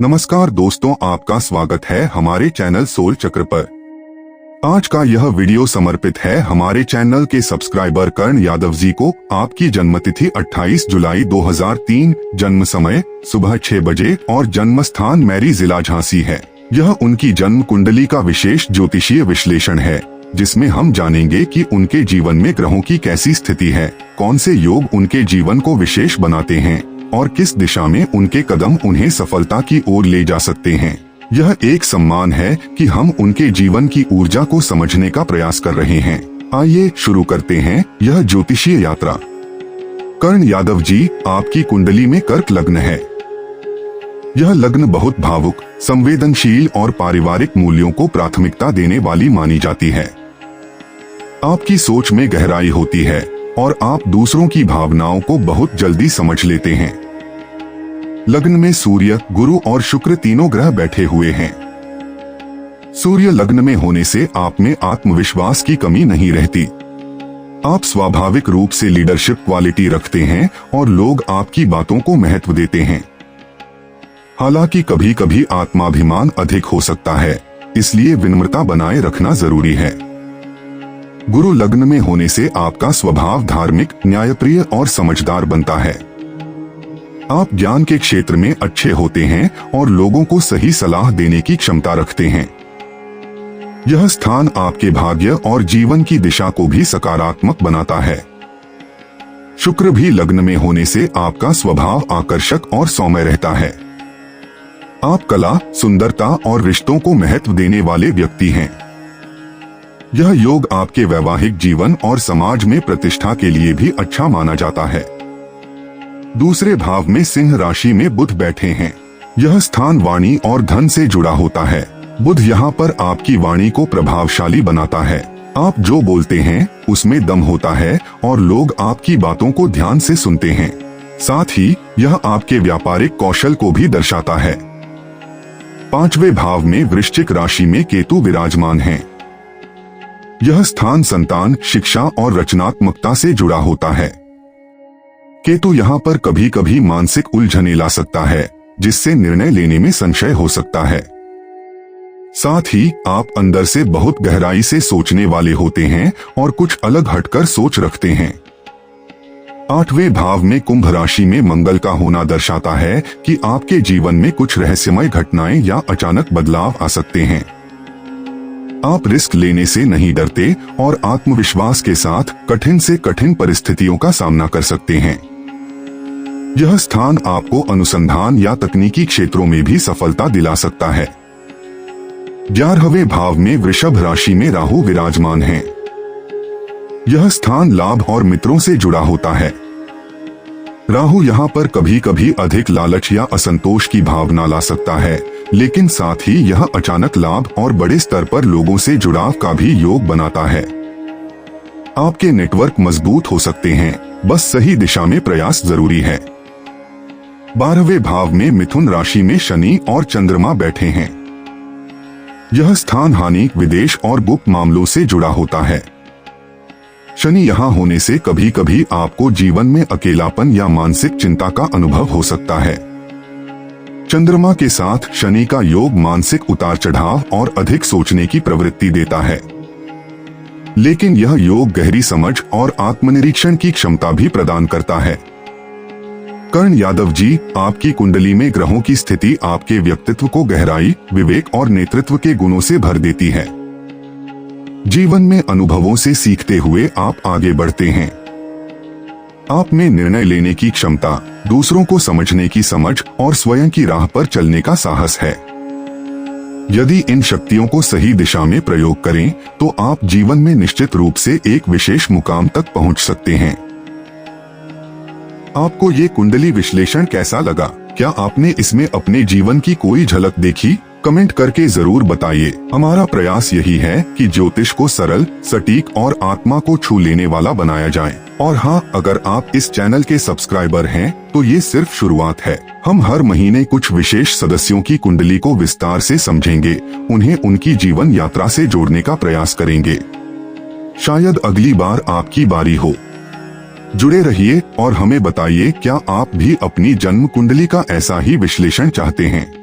नमस्कार दोस्तों, आपका स्वागत है हमारे चैनल सोल चक्र पर। आज का यह वीडियो समर्पित है हमारे चैनल के सब्सक्राइबर कर्ण यादव जी को। आपकी जन्मतिथि 28 जुलाई 2003, जन्म समय सुबह 6 बजे और जन्म स्थान मैरी, जिला झांसी है। यह उनकी जन्म कुंडली का विशेष ज्योतिषीय विश्लेषण है, जिसमें हम जानेंगे कि उनके जीवन में ग्रहों की कैसी स्थिति है, कौन से योग उनके जीवन को विशेष बनाते हैं और किस दिशा में उनके कदम उन्हें सफलता की ओर ले जा सकते हैं। यह एक सम्मान है कि हम उनके जीवन की ऊर्जा को समझने का प्रयास कर रहे हैं। आइए शुरू करते हैं यह ज्योतिषीय यात्रा। कर्ण यादव जी, आपकी कुंडली में कर्क लग्न है। यह लग्न बहुत भावुक, संवेदनशील और पारिवारिक मूल्यों को प्राथमिकता देने वाली मानी जाती है। आपकी सोच में गहराई होती है और आप दूसरों की भावनाओं को बहुत जल्दी समझ लेते हैं। लग्न में सूर्य, गुरु और शुक्र तीनों ग्रह बैठे हुए हैं। सूर्य लग्न में होने से आप में आत्मविश्वास की कमी नहीं रहती। आप स्वाभाविक रूप से लीडरशिप क्वालिटी रखते हैं और लोग आपकी बातों को महत्व देते हैं। हालांकि कभी कभी आत्माभिमान अधिक हो सकता है, इसलिए विनम्रता बनाए रखना जरूरी है। गुरु लग्न में होने से आपका स्वभाव धार्मिक, न्यायप्रिय और समझदार बनता है। आप ज्ञान के क्षेत्र में अच्छे होते हैं और लोगों को सही सलाह देने की क्षमता रखते हैं। यह स्थान आपके भाग्य और जीवन की दिशा को भी सकारात्मक बनाता है। शुक्र भी लग्न में होने से आपका स्वभाव आकर्षक और सौम्य रहता है। आप कला, सुंदरता और रिश्तों को महत्व देने वाले व्यक्ति हैं। यह योग आपके वैवाहिक जीवन और समाज में प्रतिष्ठा के लिए भी अच्छा माना जाता है। दूसरे भाव में सिंह राशि में बुध बैठे हैं। यह स्थान वाणी और धन से जुड़ा होता है। बुध यहाँ पर आपकी वाणी को प्रभावशाली बनाता है। आप जो बोलते हैं उसमें दम होता है और लोग आपकी बातों को ध्यान से सुनते हैं। साथ ही यह आपके व्यापारिक कौशल को भी दर्शाता है। पांचवें भाव में वृश्चिक राशि में केतु विराजमान है। यह स्थान संतान, शिक्षा और रचनात्मकता से जुड़ा होता है। केतु यहाँ पर कभी कभी मानसिक उलझने ला सकता है, जिससे निर्णय लेने में संशय हो सकता है। साथ ही आप अंदर से बहुत गहराई से सोचने वाले होते हैं और कुछ अलग हटकर सोच रखते हैं। आठवें भाव में कुंभ राशि में मंगल का होना दर्शाता है कि आपके जीवन में कुछ रहस्यमय घटनाएं या अचानक बदलाव आ सकते हैं। आप रिस्क लेने से नहीं डरते और आत्मविश्वास के साथ कठिन से कठिन परिस्थितियों का सामना कर सकते हैं। यह स्थान आपको अनुसंधान या तकनीकी क्षेत्रों में भी सफलता दिला सकता है। 11वें भाव में वृषभ राशि में राहु विराजमान है। यह स्थान लाभ और मित्रों से जुड़ा होता है। राहु यहाँ पर कभी कभी अधिक लालच या असंतोष की भावना ला सकता है, लेकिन साथ ही यह अचानक लाभ और बड़े स्तर पर लोगों से जुड़ाव का भी योग बनाता है। आपके नेटवर्क मजबूत हो सकते हैं, बस सही दिशा में प्रयास जरूरी है। 12वें भाव में मिथुन राशि में शनि और चंद्रमा बैठे हैं। यह स्थान हानि, विदेश और गुप्त मामलों से जुड़ा होता है। शनि यहाँ होने से कभी कभी आपको जीवन में अकेलापन या मानसिक चिंता का अनुभव हो सकता है। चंद्रमा के साथ शनि का योग मानसिक उतार चढ़ाव और अधिक सोचने की प्रवृत्ति देता है, लेकिन यह योग गहरी समझ और आत्मनिरीक्षण की क्षमता भी प्रदान करता है। कर्ण यादव जी, आपकी कुंडली में ग्रहों की स्थिति आपके व्यक्तित्व को गहराई, विवेक और नेतृत्व के गुणों से भर देती है। जीवन में अनुभवों से सीखते हुए आप आगे बढ़ते हैं। आप में निर्णय लेने की क्षमता, दूसरों को समझने की समझ और स्वयं की राह पर चलने का साहस है। यदि इन शक्तियों को सही दिशा में प्रयोग करें तो आप जीवन में निश्चित रूप से एक विशेष मुकाम तक पहुंच सकते हैं। आपको ये कुंडली विश्लेषण कैसा लगा? क्या आपने इसमें अपने जीवन की कोई झलक देखी? कमेंट करके जरूर बताइए। हमारा प्रयास यही है कि ज्योतिष को सरल, सटीक और आत्मा को छू लेने वाला बनाया जाए। और हाँ, अगर आप इस चैनल के सब्सक्राइबर हैं तो ये सिर्फ शुरुआत है। हम हर महीने कुछ विशेष सदस्यों की कुंडली को विस्तार से समझेंगे, उन्हें उनकी जीवन यात्रा से जोड़ने का प्रयास करेंगे। शायद अगली बार आपकी बारी हो। जुड़े रहिए और हमें बताइए, क्या आप भी अपनी जन्म कुंडली का ऐसा ही विश्लेषण चाहते हैं?